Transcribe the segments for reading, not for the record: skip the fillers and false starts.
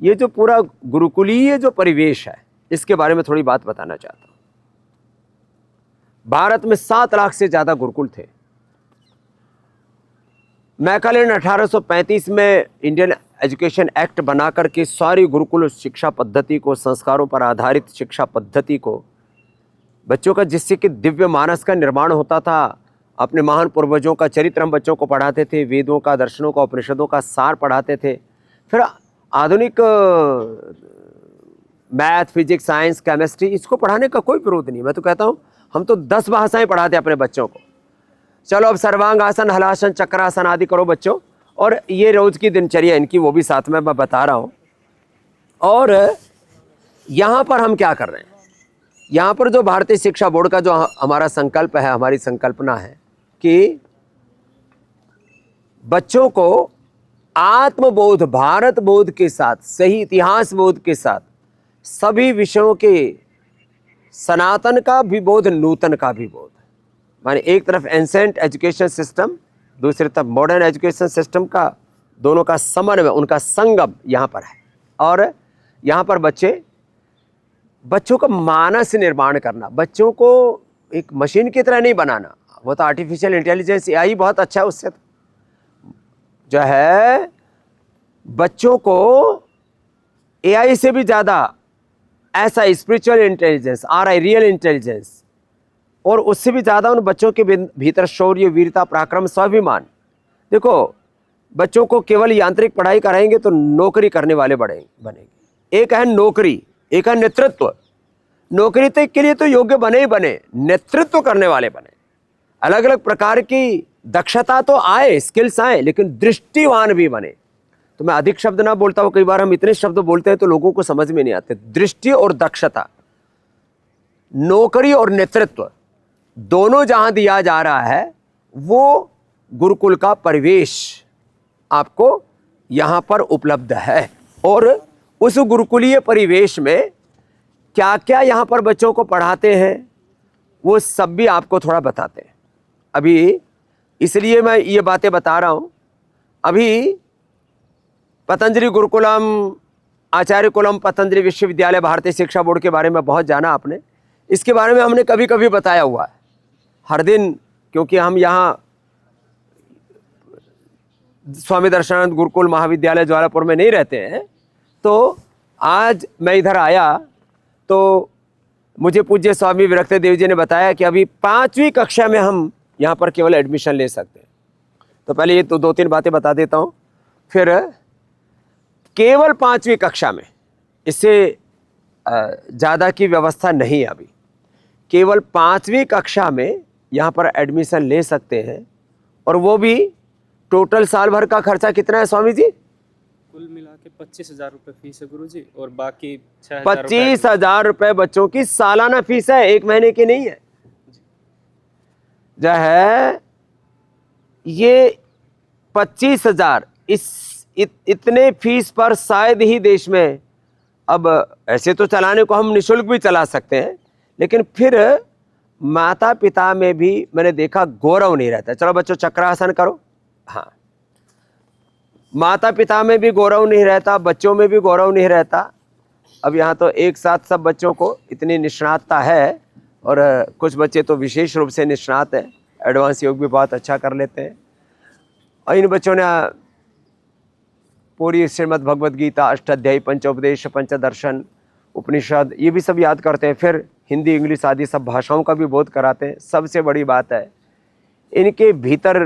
ये जो पूरा गुरुकुलीय जो परिवेश है, इसके बारे में थोड़ी बात बताना चाहता हूँ। भारत में 7 लाख से ज़्यादा गुरुकुल थे। मैकाले 1835 में इंडियन एजुकेशन एक्ट बना करके सारी गुरुकुल शिक्षा पद्धति को, संस्कारों पर आधारित शिक्षा पद्धति को, बच्चों का, जिससे कि दिव्य मानस का निर्माण होता था। अपने महान पूर्वजों का चरित्र हम बच्चों को पढ़ाते थे, वेदों का, दर्शनों का, उपनिषदों का सार पढ़ाते थे। फिर आधुनिक मैथ, फिजिक्स, साइंस, केमिस्ट्री, इसको पढ़ाने का कोई विरोध नहीं। मैं तो कहता हूँ हम तो 10 भाषाएं पढ़ाते अपने बच्चों को। चलो अब सर्वांगासन, हलासन, चक्रासन आदि करो बच्चों, और ये रोज की दिनचर्या इनकी वो भी साथ में मैं बता रहा हूँ। और यहाँ पर हम क्या कर रहे हैं, यहाँ पर जो भारतीय शिक्षा बोर्ड का जो हमारा संकल्प है, हमारी संकल्पना है कि बच्चों को आत्मबोध, भारत बोध के साथ, सही इतिहास बोध के साथ, सभी विषयों के सनातन का भी बोध, नूतन का भी बोध, माने एक तरफ एंसेंट एजुकेशन सिस्टम, दूसरी तरफ मॉडर्न एजुकेशन सिस्टम का, दोनों का समन्वय, उनका संगम यहाँ पर है। और यहाँ पर बच्चों का मानस निर्माण करना, बच्चों को एक मशीन की तरह नहीं बनाना। वो तो आर्टिफिशियल इंटेलिजेंस, एआई बहुत अच्छा है, उससे जो है बच्चों को एआई से भी ज़्यादा ऐसा spiritual intelligence, RI, real intelligence, और उससे भी ज़्यादा उन बच्चों के भीतर शौर्य, वीरता, पराक्रम, स्वाभिमान। देखो, बच्चों को केवल यांत्रिक पढ़ाई कराएंगे तो नौकरी करने वाले बनेंगे। एक है नौकरी, एक है नेतृत्व। नौकरी तक के लिए तो योग्य बने ही बने, नेतृत्व करने वाले बने। अलग अलग प्रकार की दक्षता तो आए, स्किल्स आए, लेकिन दृष्टिवान भी बने। तो मैं अधिक शब्द ना बोलता हूँ, कई बार हम इतने शब्द बोलते हैं तो लोगों को समझ में नहीं आते। दृष्टि और दक्षता, नौकरी और नेतृत्व, दोनों जहां दिया जा रहा है, वो गुरुकुल का परिवेश आपको यहां पर उपलब्ध है। और उस गुरुकुलीय परिवेश में क्या क्या यहां पर बच्चों को पढ़ाते हैं, वो सब भी आपको थोड़ा बताते हैं। अभी इसलिए मैं ये बातें बता रहा हूं। अभी पतंजलि गुरुकुलम, आचार्य कुलम पतंजलि विश्वविद्यालय, भारतीय शिक्षा बोर्ड के बारे में बहुत जाना आपने। इसके बारे में हमने कभी कभी बताया हुआ है हर दिन, क्योंकि हम यहाँ स्वामी दर्शनानंद गुरुकुल महाविद्यालय ज्वालापुर में नहीं रहते हैं। तो आज मैं इधर आया तो मुझे पूज्य स्वामी विरक्त देव जी ने बताया कि अभी 5वीं कक्षा में हम यहाँ पर केवल एडमिशन ले सकते हैं। तो पहले ये तो 2-3 बातें बता देता हूँ। फिर केवल 5वीं कक्षा में, इससे ज़्यादा की व्यवस्था नहीं है अभी। केवल 5वीं कक्षा में यहाँ पर एडमिशन ले सकते हैं। और वो भी टोटल साल भर का खर्चा कितना है स्वामी जी? कुल मिला के 25,000 रुपये फीस है गुरुजी, और बाकी 25,000 रुपये बच्चों की सालाना फीस है, 1 महीने की नहीं है। जो है ये 25,000, इतने फीस पर शायद ही देश में, अब ऐसे तो चलाने को हम निःशुल्क भी चला सकते हैं, लेकिन फिर माता पिता में भी मैंने देखा गौरव नहीं रहता। चलो बच्चों चक्रासन करो, हाँ, माता पिता में भी गौरव नहीं रहता, बच्चों में भी गौरव नहीं रहता। अब यहाँ तो एक साथ सब बच्चों को इतनी निष्णातता है, और कुछ बच्चे तो विशेष रूप से निष्णात हैं, एडवांस योग भी बहुत अच्छा कर लेते हैं। और इन बच्चों ने पूरी श्रीमद् भगवद गीता, अष्टाध्यायी, पंचोपदेश, पंचदर्शन, उपनिषद, ये भी सब याद करते हैं। फिर हिंदी, इंग्लिश आदि सब भाषाओं का भी बोध कराते हैं। सबसे बड़ी बात है इनके भीतर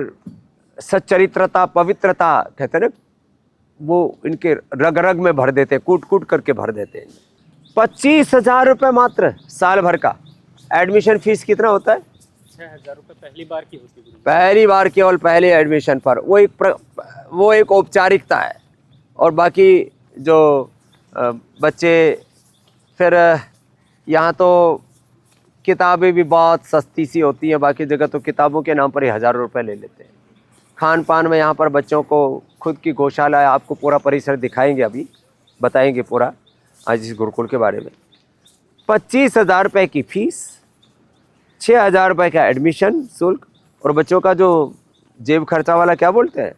सच्चरित्रता, पवित्रता, कहते हैं ना, वो इनके रग रग में भर देते हैं, कूट कूट करके भर देते हैं। 25,000 रुपये मात्र साल भर का। एडमिशन फीस कितना होता है? 6,000 रुपये पहली बार की होती है। पहली बार केवल पहले एडमिशन पर, वो एक औपचारिकता है। और बाकी जो बच्चे, फिर यहाँ तो किताबें भी बहुत सस्ती सी होती हैं, बाकी जगह तो किताबों के नाम पर ही 1,000 रुपये ले लेते हैं। खान पान में यहाँ पर बच्चों को खुद की गौशाला है, आपको पूरा परिसर दिखाएंगे, अभी बताएंगे पूरा आज इस गुरुकुल के बारे में। 25,000 रुपये की फीस, 6,000 रुपये का एडमिशन शुल्क, और बच्चों का जो जेब खर्चा वाला क्या बोलते हैं,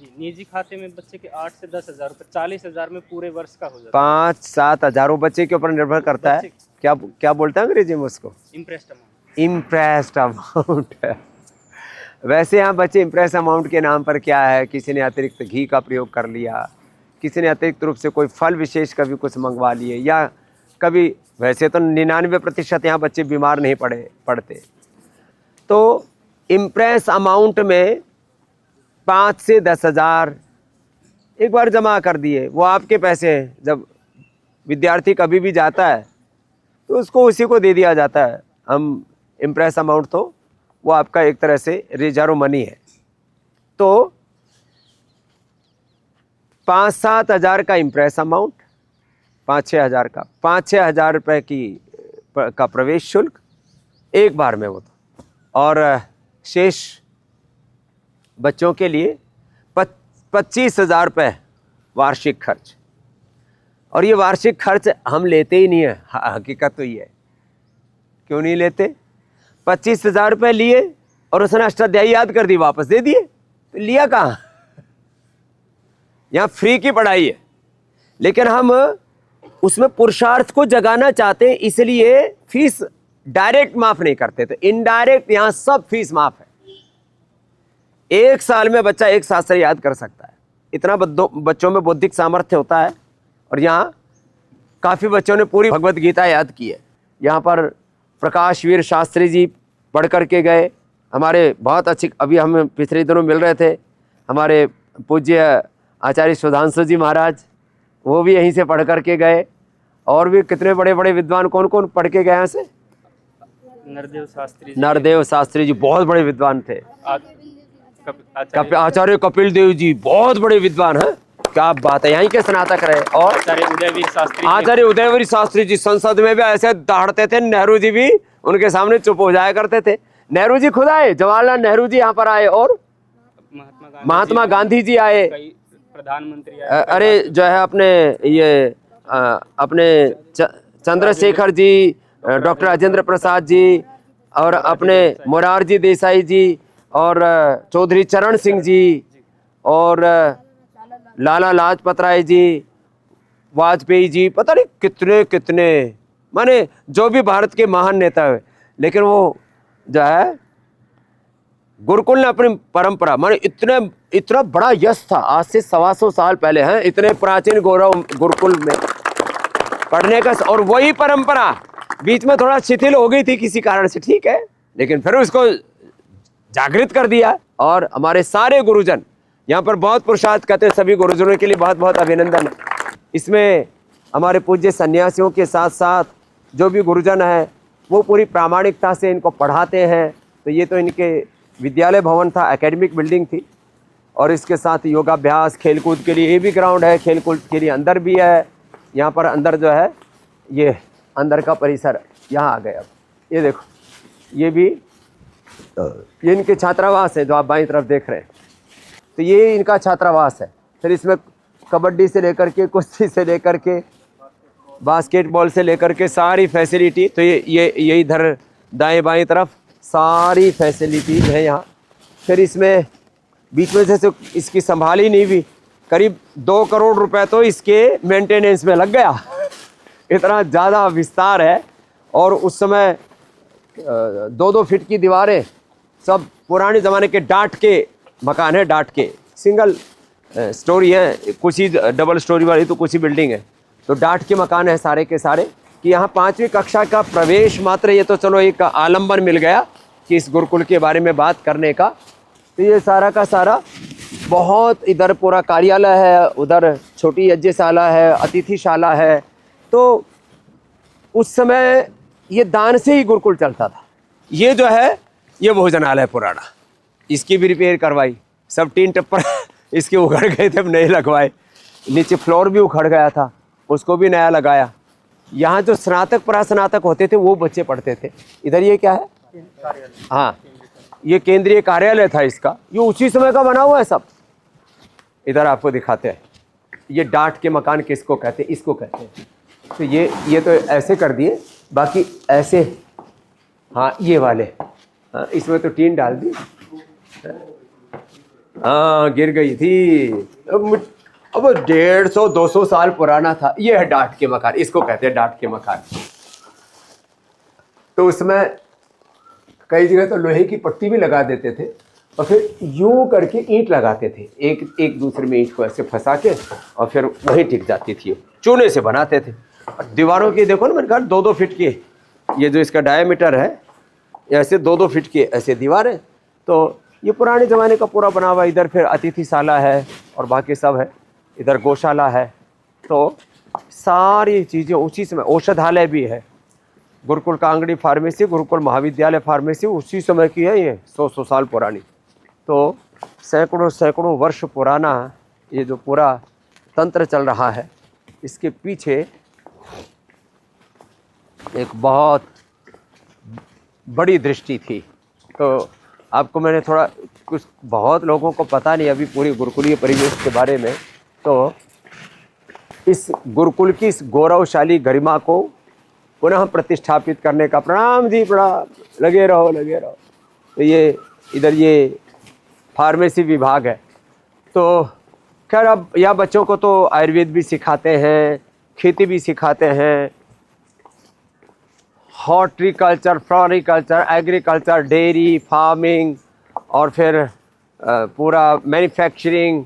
जी, निजी खाते में बच्चे के 8 से 10 हज़ार रुपये, 40 हज़ार में पूरे वर्ष का हो जाता 5-7 हज़ारों बच्चे के ऊपर निर्भर करता है। क्या क्या बोलते हैं अंग्रेजी में उसको? है। Impressed amount. इम्प्रेस्ड अमाउंट है। वैसे यहाँ बच्चे इम्प्रेस अमाउंट के नाम पर क्या है, किसी ने अतिरिक्त घी का प्रयोग कर लिया, किसी ने अतिरिक्त रूप से कोई फल विशेष कभी कुछ मंगवा लिए, या कभी, वैसे तो 99% यहाँ बच्चे बीमार नहीं पड़ते। तो इम्प्रेस अमाउंट में 5 से 10 हज़ार एक बार जमा कर दिए, वो आपके पैसे हैं। जब विद्यार्थी कभी भी जाता है तो उसको उसी को दे दिया जाता है। हम इम्प्रेस अमाउंट, तो वो आपका एक तरह से रिजर्व मनी है। तो 5-7 हज़ार का इम्प्रेस अमाउंट, 5-6 हज़ार का, 5-6 हज़ार रुपये का प्रवेश शुल्क एक बार में वो तो, और शेष बच्चों के लिए 25 हज़ार रुपये वार्षिक खर्च। और ये वार्षिक खर्च हम लेते ही नहीं है, हकीकत तो ये है। क्यों नहीं लेते? 25 हज़ार रुपये लिए और उसने अष्टाध्यायी याद कर दी, वापस दे दिए, तो लिया कहाँ? यहाँ फ्री की पढ़ाई है, लेकिन हम उसमें पुरुषार्थ को जगाना चाहते हैं, इसलिए फीस डायरेक्ट माफ नहीं करते। तो इनडायरेक्ट यहाँ सब फीस माफ है। एक साल में बच्चा एक शास्त्र याद कर सकता है, इतना बच्चों में बौद्धिक सामर्थ्य होता है। और यहाँ काफ़ी बच्चों ने पूरी भगवत गीता याद की है। यहाँ पर प्रकाश वीर शास्त्री जी पढ़ कर के गए, हमारे बहुत अच्छी, अभी हम पिछले दिनों मिल रहे थे, हमारे पूज्य आचार्य सुधांशु जी महाराज, वो भी यहीं से पढ़ कर के गए। और भी कितने बड़े बड़े विद्वान, कौन कौन पढ़ के गए यहाँ से? नरदेव शास्त्री जी बहुत बड़े विद्वान थे। आचार्य कपिल देव जी बहुत बड़े विद्वान हैं। क्या बात है, यहीं के स्नातक रहे। और आचार्य उदयवीर शास्त्री जी संसद में भी ऐसे दहाड़ते थे, नेहरू जी भी उनके सामने चुप हो जाया करते थे। नेहरू जी खुद आए, जवाहरलाल नेहरू जी यहाँ पर आए, और महात्मा गांधी जी आए, प्रधानमंत्री आए, अरे जो है अपने ये अपने चंद्रशेखर जी, डॉक्टर राजेंद्र प्रसाद जी, और अपने मोरारजी देसाई जी, और चौधरी चरण सिंह जी, और लाला लाजपत राय जी, वाजपेयी जी, पता नहीं कितने कितने, माने जो भी भारत के महान नेता है। लेकिन वो जो है गुरुकुल ने अपनी परंपरा, माने इतना बड़ा यश था, आज से 125 साल पहले हैं, इतने प्राचीन गौरव गुरुकुल में पढ़ने का। और वही परंपरा बीच में थोड़ा शिथिल हो गई थी किसी कारण से, ठीक है, लेकिन फिर उसको जागृत कर दिया। और हमारे सारे गुरुजन यहाँ पर बहुत पुरुषार्थ करते हैं, सभी गुरुजनों के लिए बहुत बहुत अभिनंदन। इसमें हमारे पूज्य सन्यासियों के साथ साथ जो भी गुरुजन है वो पूरी प्रामाणिकता से इनको पढ़ाते हैं। तो ये तो इनके विद्यालय भवन था, एकेडमिक बिल्डिंग थी, और इसके साथ योगाभ्यास, खेलकूद के लिए ये भी ग्राउंड है, खेलकूद के लिए अंदर भी है। यहाँ पर अंदर जो है ये अंदर का परिसर यहाँ आ गए। अब ये देखो, ये भी ये इनके छात्रावास है जो आप बाईं तरफ देख रहे हैं। तो ये इनका छात्रावास है। फिर इसमें कबड्डी से लेकर के, कुश्ती से लेकर के, बास्केटबॉल से लेकर के सारी फैसिलिटी। तो ये इधर दाएं बाएं तरफ सारी फैसिलिटीज है यहाँ। फिर इसमें बीच में से इसकी संभाल ही नहीं हुई, करीब 2 करोड़ रुपए तो इसके मेंटेनेंस में लग गया। इतना ज़्यादा विस्तार है। और उस समय 2-2 फीट की दीवारें, सब पुराने ज़माने के डाट के मकान है, डाट के सिंगल स्टोरी है, कुछ ही डबल स्टोरी वाली तो कुछ ही बिल्डिंग है। तो डाट के मकान है सारे के सारे। कि यहाँ 5वीं कक्षा का प्रवेश मात्र, ये तो चलो एक आलम्बन मिल गया कि इस गुरुकुल के बारे में बात करने का। तो ये सारा का सारा बहुत, इधर पूरा कार्यालय है, उधर छोटी यज्ञशाला है, अतिथिशाला है। तो उस समय ये दान से ही गुरुकुल चलता था। ये जो है ये भोजनालय पुराना, इसकी भी रिपेयर करवाई, सब टीन टप्पर इसके उखड़ गए थे, अब नए लगवाए। नीचे फ्लोर भी उखड़ गया था, उसको भी नया लगाया। यहाँ जो स्नातक परास्नातक होते थे वो बच्चे पढ़ते थे। इधर ये क्या है? हाँ, ये केंद्रीय कार्यालय था इसका, ये उसी समय का बना हुआ है सब। इधर आपको दिखाते हैं, ये डाट के मकान किसको कहते हैं? इसको कहते हैं। तो ये तो ऐसे कर दिए, बाकी ऐसे, हाँ ये वाले, हाँ इसमें तो टीन डाल दी। हाँ गिर गई थी। अब 150-200 साल पुराना था। ये है डाट के मकान, इसको कहते हैं डाट के मकान। तो उसमें कई जगह तो लोहे की पट्टी भी लगा देते थे और फिर यूं करके ईंट लगाते थे, एक दूसरे में ईंट को ऐसे फंसा के, और फिर वहीं टिक जाती थी। चूने से बनाते थे। और दीवारों की देखो ना, मैंने कहा 2-2 फीट की, ये जो इसका डायमीटर है ऐसे 2-2 फीट की ऐसे दीवार है। तो ये पुराने ज़माने का पूरा बना हुआ। इधर फिर अतिथिशाला है और बाकी सब है, इधर गौशाला है। तो सारी चीज़ें उसी समय, औषधालय भी है, गुरुकुल कांगड़ी फार्मेसी, गुरुकुल महाविद्यालय फार्मेसी उसी समय की है। ये 100 साल पुरानी। तो सैकड़ों वर्ष पुराना ये जो पूरा तंत्र चल रहा है, इसके पीछे एक बहुत बड़ी दृष्टि थी। तो आपको मैंने थोड़ा कुछ, बहुत लोगों को पता नहीं अभी पूरी गुरुकुलीय परिवेश के बारे में। तो इस गुरुकुल की इस गौरवशाली गरिमा को पुनः प्रतिष्ठापित करने का, प्रणाम जी प्रणाम, लगे रहो लगे रहो। तो ये इधर ये फार्मेसी विभाग है। तो खैर अब यह बच्चों को तो आयुर्वेद भी सिखाते हैं, खेती भी सिखाते हैं, horticulture, floriculture, agriculture, dairy farming, और फिर पूरा मैन्युफैक्चरिंग,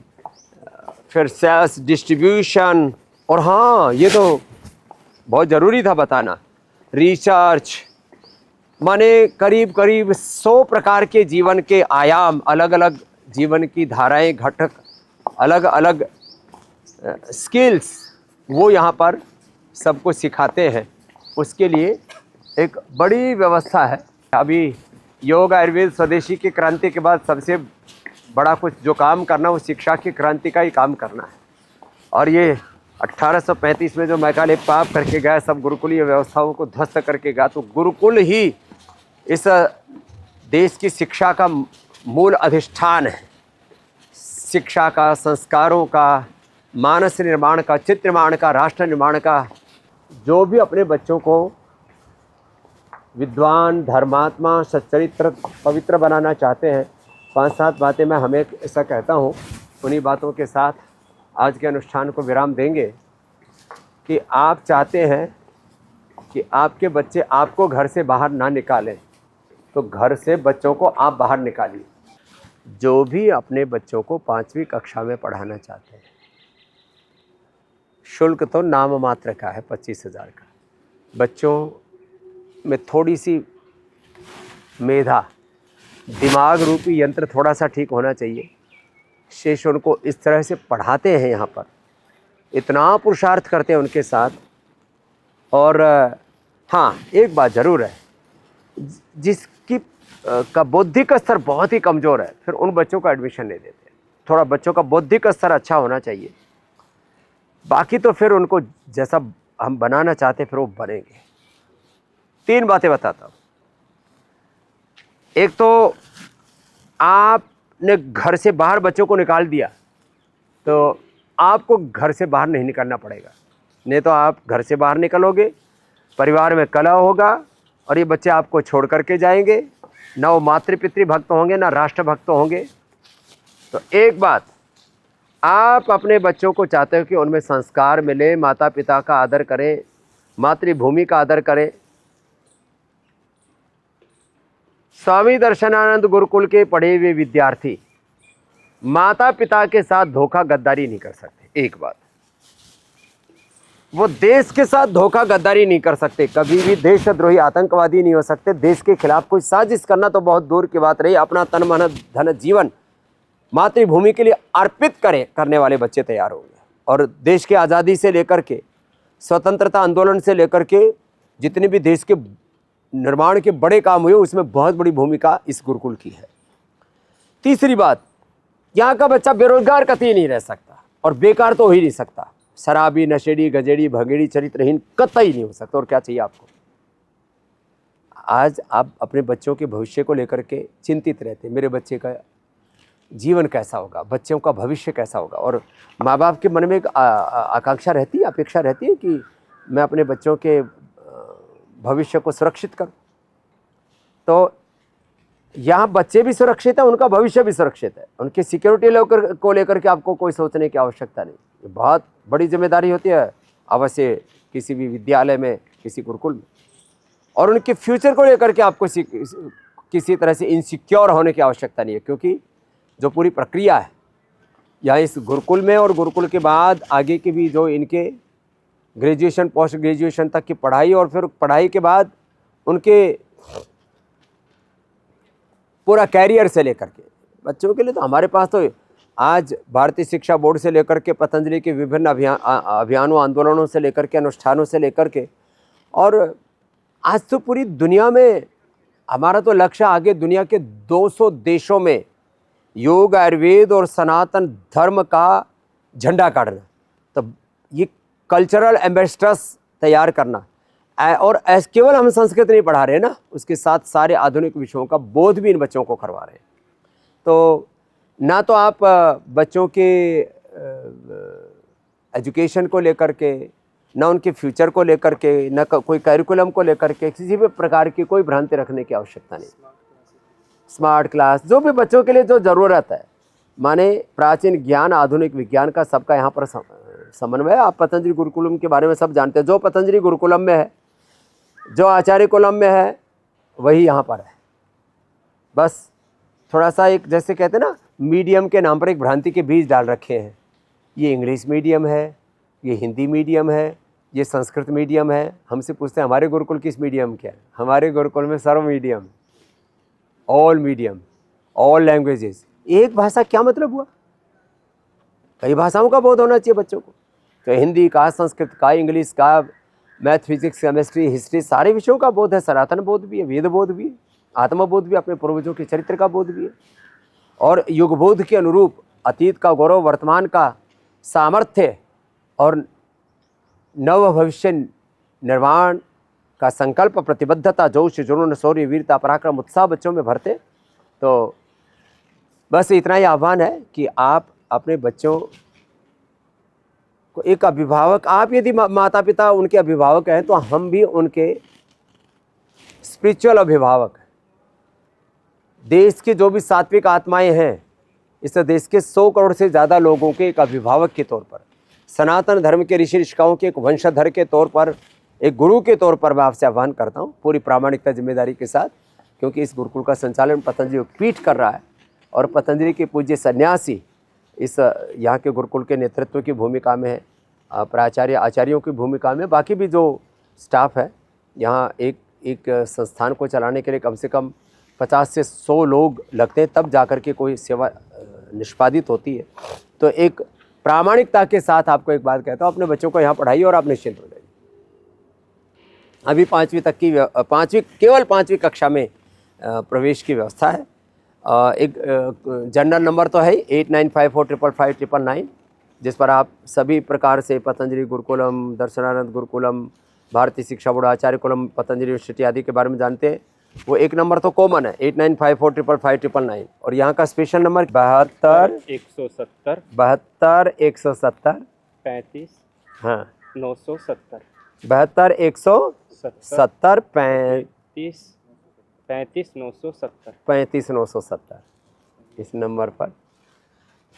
फिर सेल्स डिस्ट्रीब्यूशन, और हाँ ये तो बहुत ज़रूरी था बताना, रिसर्च। माने करीब करीब 100 प्रकार के जीवन के आयाम, अलग अलग जीवन की धाराएं, घटक, अलग अलग स्किल्स वो यहाँ पर सबको सिखाते हैं। उसके लिए एक बड़ी व्यवस्था है। अभी योग आयुर्वेद स्वदेशी की क्रांति के बाद सबसे बड़ा कुछ जो काम करना, वो शिक्षा की क्रांति का ही काम करना है। और ये 1835 में जो मैकाले पाप करके गया, सब गुरुकुलीय व्यवस्थाओं को ध्वस्त करके गया। तो गुरुकुल ही इस देश की शिक्षा का मूल अधिष्ठान है। शिक्षा का, संस्कारों का, मानस निर्माण का, चित्र निर्माण का, राष्ट्र निर्माण का। जो भी अपने बच्चों को विद्वान, धर्मात्मा, सच्चरित्र, पवित्र बनाना चाहते हैं, 5-7 बातें मैं हमें ऐसा कहता हूँ। उन्हीं बातों के साथ आज के अनुष्ठान को विराम देंगे कि आप चाहते हैं कि आपके बच्चे आपको घर से बाहर ना निकालें, तो घर से बच्चों को आप बाहर निकालिए। जो भी अपने बच्चों को 5वीं कक्षा में पढ़ाना चाहते हैं, शुल्क तो नाम मात्र का है 25,000 का। बच्चों में थोड़ी सी मेधा, दिमाग रूपी यंत्र थोड़ा सा ठीक होना चाहिए। शेष उनको इस तरह से पढ़ाते हैं, यहाँ पर इतना पुरुषार्थ करते हैं उनके साथ। और हाँ एक बात ज़रूर है, जिसकी का बौद्धिक स्तर बहुत ही कमज़ोर है, फिर उन बच्चों का एडमिशन नहीं देते। थोड़ा बच्चों का बौद्धिक स्तर अच्छा होना चाहिए, बाकी तो फिर उनको जैसा हम बनाना चाहते फिर वो बनेंगे। 3 बातें बताता हूँ। एक तो आपने घर से बाहर बच्चों को निकाल दिया, तो आपको घर से बाहर नहीं निकलना पड़ेगा। नहीं तो आप घर से बाहर निकलोगे, परिवार में कलह होगा और ये बच्चे आपको छोड़ करके जाएंगे। ना वो मातृ-पितृ भक्त होंगे, ना राष्ट्र भक्त होंगे। तो एक बात, आप अपने बच्चों को चाहते हो कि उनमें संस्कार मिले, माता पिता का आदर करें, मातृभूमि का आदर करें। स्वामी दर्शनानंद गुरुकुल के पढ़े हुए विद्यार्थी माता पिता के साथ धोखा गद्दारी नहीं कर सकते। एक बात, वो देश के साथ धोखा गद्दारी नहीं कर सकते, कभी भी देशद्रोही आतंकवादी नहीं हो सकते। देश के खिलाफ कोई साजिश करना तो बहुत दूर की बात रही, अपना तन मन धन जीवन मातृभूमि के लिए अर्पित करने वाले बच्चे तैयार होंगे। और देश की आज़ादी से लेकर के, स्वतंत्रता आंदोलन से लेकर के, जितने भी देश के निर्माण के बड़े काम हुए, उसमें बहुत बड़ी भूमिका इस गुरुकुल की है। तीसरी बात, यहाँ का बच्चा बेरोजगार कतई नहीं रह सकता और बेकार तो हो ही नहीं सकता। शराबी, नशेड़ी, गजेड़ी, भगेड़ी, चरित्रहीन कतई नहीं हो सकता। और क्या चाहिए आपको? आज आप अपने बच्चों के भविष्य को लेकर के चिंतित रहते हैं, मेरे बच्चे का जीवन कैसा होगा, बच्चों का भविष्य कैसा होगा। और माँ बाप के मन में एक आकांक्षा रहती है, अपेक्षा रहती है कि मैं अपने बच्चों के भविष्य को सुरक्षित करूं। तो यहाँ बच्चे भी सुरक्षित है, उनका भविष्य भी सुरक्षित है, उनकी सिक्योरिटी को लेकर के आपको कोई सोचने की आवश्यकता नहीं। ये बहुत बड़ी जिम्मेदारी होती है अवश्य किसी भी विद्यालय में, किसी गुरुकुल में। और उनके फ्यूचर को लेकर के आपको किसी तरह से इनसिक्योर होने की आवश्यकता नहीं है, क्योंकि जो पूरी प्रक्रिया है यहाँ इस गुरुकुल में और गुरुकुल के बाद आगे की भी जो इनके ग्रेजुएशन, पोस्ट ग्रेजुएशन तक की पढ़ाई, और फिर पढ़ाई के बाद उनके पूरा कैरियर से लेकर के बच्चों के लिए तो हमारे पास तो आज भारतीय शिक्षा बोर्ड से लेकर के पतंजलि के विभिन्न अभियानों, आंदोलनों से लेकर के, अनुष्ठानों से लेकर के, और आज तो पूरी दुनिया में हमारा तो लक्ष्य आगे दुनिया के 200 देशों में योग, आयुर्वेद और सनातन धर्म का झंडा गाड़ना। तो ये कल्चरल एम्बेसडर्स तैयार करना, और केवल हम संस्कृत नहीं पढ़ा रहे हैं ना, उसके साथ सारे आधुनिक विषयों का बोध भी इन बच्चों को करवा रहे हैं। तो ना तो आप बच्चों के एजुकेशन को लेकर के, ना उनके फ्यूचर को लेकर के, ना कोई करिकुलम को लेकर के किसी भी प्रकार की कोई भ्रांति रखने की आवश्यकता नहीं। स्मार्ट क्लास, जो भी बच्चों के लिए जो ज़रूरत है, माने प्राचीन ज्ञान, आधुनिक विज्ञान का सबका यहाँ पर समन्वय। आप पतंजलि गुरुकुलम के बारे में सब जानते हैं। जो पतंजलि गुरुकुलम में है, जो आचार्य कुलम में है, वही यहाँ पर है। बस थोड़ा सा एक, जैसे कहते हैं ना, मीडियम के नाम पर एक भ्रांति के बीज डाल रखे हैं। ये इंग्लिश मीडियम है, ये हिंदी मीडियम है, ये संस्कृत मीडियम है। हमसे पूछते हैं हमारे गुरुकुल किस मीडियम के है? हमारे गुरुकुल में सर्व medium, all medium, all languages. एक भाषा क्या मतलब हुआ? कई भाषाओं का बोध होना चाहिए बच्चों को। तो हिंदी का, संस्कृत का, इंग्लिश का, मैथ, फिजिक्स, केमिस्ट्री, हिस्ट्री, सारे विषयों का बोध है। सनातन बोध भी है, वेद बोध भी है, आत्मबोध भी, अपने पूर्वजों के चरित्र का बोध भी है, और युग बोध के अनुरूप अतीत का गौरव, वर्तमान का सामर्थ्य और नव भविष्य निर्माण का संकल्प, प्रतिबद्धता, जोश, जुनून, शौर्य, वीरता, पराक्रम, उत्साह बच्चों में भरते। तो बस इतना ही आह्वान है कि आप अपने बच्चों को, एक अभिभावक, आप यदि माता पिता उनके अभिभावक हैं, तो हम भी उनके स्पिरिचुअल अभिभावक हैं। देश की जो भी सात्विक आत्माएं हैं, इस देश के 100 करोड़ से ज़्यादा लोगों के एक अभिभावक के तौर पर, सनातन धर्म के ऋषि ऋषिकाओं के एक वंशधर के तौर पर, एक गुरु के तौर पर मैं आपसे आह्वान करता हूँ, पूरी प्रामाणिकता, जिम्मेदारी के साथ, क्योंकि इस गुरुकुल का संचालन पतंजलि पीठ कर रहा है, और पतंजलि के पूज्य सन्यासी इस यहाँ के गुरुकुल के नेतृत्व की भूमिका में है, प्राचार्य, आचार्यों की भूमिका में। बाकी भी जो स्टाफ है यहाँ, एक संस्थान को चलाने के लिए कम से कम 50 से 100 लोग लगते हैं, तब जाकर के कोई सेवा निष्पादित होती है। तो एक प्रामाणिकता के साथ आपको एक बात कहता हूँ, अपने बच्चों को यहाँ पढ़ाइए और आप निश्चिंत हो जाइए। अभी 5वीं तक की, केवल 5वीं कक्षा में प्रवेश की व्यवस्था है। एक जनरल नंबर तो है 8954555599, जिस पर आप सभी प्रकार से पतंजलि गुरुकुलम, दर्शनानंद गुरुकुलम, भारतीय शिक्षा बोर्ड, आचार्य कुलम, पतंजलि यूनिवर्सिटी आदि के बारे में जानते हैं। वो एक नंबर तो कॉमन है 8954555599, और यहाँ का स्पेशल नंबर 72 170 35 हाँ 970 72 170 35 970 35 970। इस नंबर पर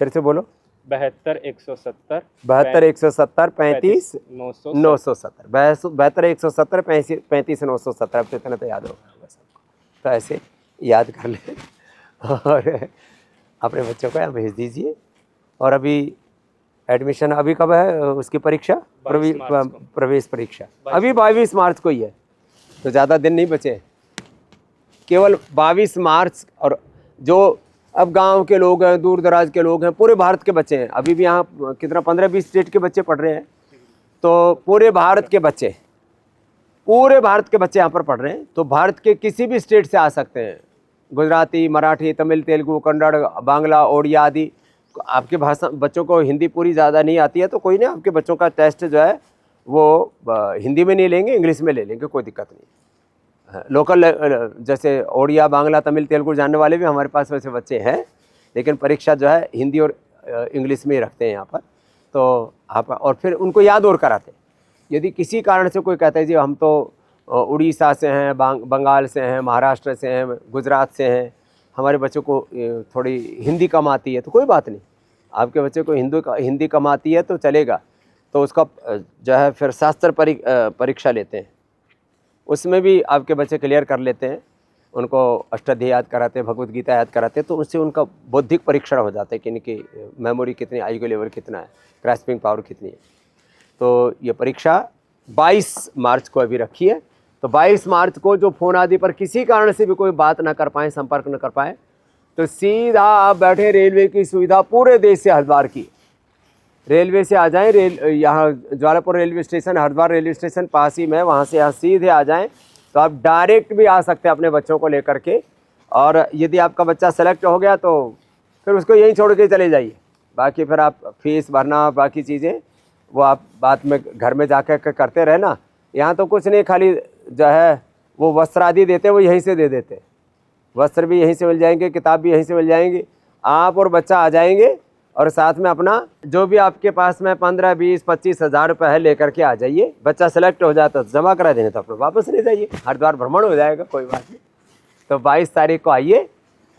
फिर से बोलो, 72 170 35 970 35 970। अब तो इतना तो याद होगा बस, तो ऐसे याद कर ले और अपने बच्चों को यहाँ भेज दीजिए। और अभी एडमिशन, अभी कब है उसकी परीक्षा? प्रवेश परीक्षा अभी 22 मार्च को ही है, तो ज़्यादा दिन नहीं बचे, केवल 22 मार्च। और जो अब गांव के लोग हैं, दूर दराज के लोग हैं, पूरे भारत के बच्चे हैं। अभी भी यहाँ कितना 15-20 स्टेट के बच्चे पढ़ रहे हैं, तो पूरे भारत के बच्चे यहाँ पर पढ़ रहे हैं। तो भारत के किसी भी स्टेट से आ सकते हैं, गुजराती, मराठी, तमिल, तेलुगु, कन्नड़, बांग्ला, ओडिया आदि। आपके भाषा, बच्चों को हिंदी पूरी ज़्यादा नहीं आती है तो कोई नहीं, आपके बच्चों का टेस्ट जो है वो हिंदी में नहीं लेंगे, इंग्लिश में ले लेंगे, कोई दिक्कत नहीं। लोकल जैसे ओडिया, बांग्ला, तमिल, तेलुगु जानने वाले भी हमारे पास वैसे बच्चे हैं, लेकिन परीक्षा जो है हिंदी और इंग्लिश में ही रखते हैं यहाँ पर। तो आप, और फिर उनको याद और कराते हैं। यदि किसी कारण से कोई कहता है जी हम तो उड़ीसा से हैं, बंगाल से हैं, महाराष्ट्र से हैं, गुजरात से हैं, हमारे बच्चों को थोड़ी हिंदी कम आती है तो कोई बात नहीं, आपके बच्चे को हिंदी कम आती है तो चलेगा, तो उसका जो है फिर शास्त्र परीक्षा लेते हैं, उसमें भी आपके बच्चे क्लियर कर लेते हैं, उनको अष्टाध्यायी याद कराते हैं, भगवत गीता याद कराते हैं, तो उससे उनका बौद्धिक परीक्षण हो जाता है कि इनकी मेमोरी कितनी, IQ लेवल कितना है, ग्रास्पिंग पावर कितनी है। तो ये परीक्षा 22 मार्च को अभी रखी है। तो 22 मार्च को जो फ़ोन आदि पर किसी कारण से भी कोई बात ना कर पाए, संपर्क न कर पाए, तो सीधा आप बैठे, रेलवे की सुविधा पूरे देश से हरिद्वार की, रेलवे से आ जाएं, यहाँ Jwalapur railway station, Haridwar railway station पास ही में, वहाँ से यहाँ सीधे आ जाएं, तो आप डायरेक्ट भी आ सकते हैं अपने बच्चों को लेकर के। और यदि आपका बच्चा सेलेक्ट हो गया तो फिर उसको यहीं छोड़ के चले जाइए, बाकी फिर आप फीस भरना, बाकी चीज़ें वो आप बाद में घर में जाकर करते रहे ना। यहाँ तो कुछ नहीं, खाली जो है वो वस्त्र आदि देते वो यहीं से दे देते, वस्त्र भी यहीं से मिल जाएंगे, किताब भी यहीं से मिल जाएंगी, आप और बच्चा आ जाएंगे और साथ में अपना जो भी आपके पास में 15, 20, 25 हज़ार रुपये है लेकर के आ जाइए। बच्चा सेलेक्ट हो जाता तो जमा करा देने, तो अपना वापस ले जाइए, हरिद्वार भ्रमण हो जाएगा, कोई बात नहीं। तो 22 तारीख को आइए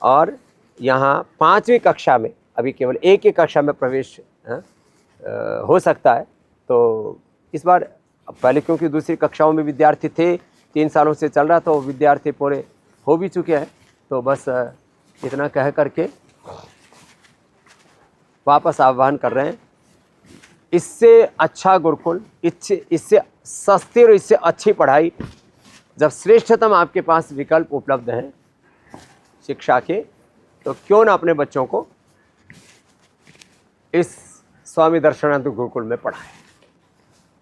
और यहाँ 5वीं कक्षा में अभी केवल एक ही कक्षा में प्रवेश हो सकता है। तो इस बार पहले क्योंकि दूसरी कक्षाओं में विद्यार्थी थे, 3 सालों से चल रहा, तो विद्यार्थी पूरे हो भी चुके हैं। तो बस इतना कह करके वापस आह्वान कर रहे हैं। इससे अच्छा गुरुकुल, इससे सस्ती और इससे अच्छी पढ़ाई, जब श्रेष्ठतम आपके पास विकल्प उपलब्ध हैं शिक्षा के, तो क्यों ना अपने बच्चों को इस स्वामी दर्शनानंद गुरुकुल में पढ़ाएं।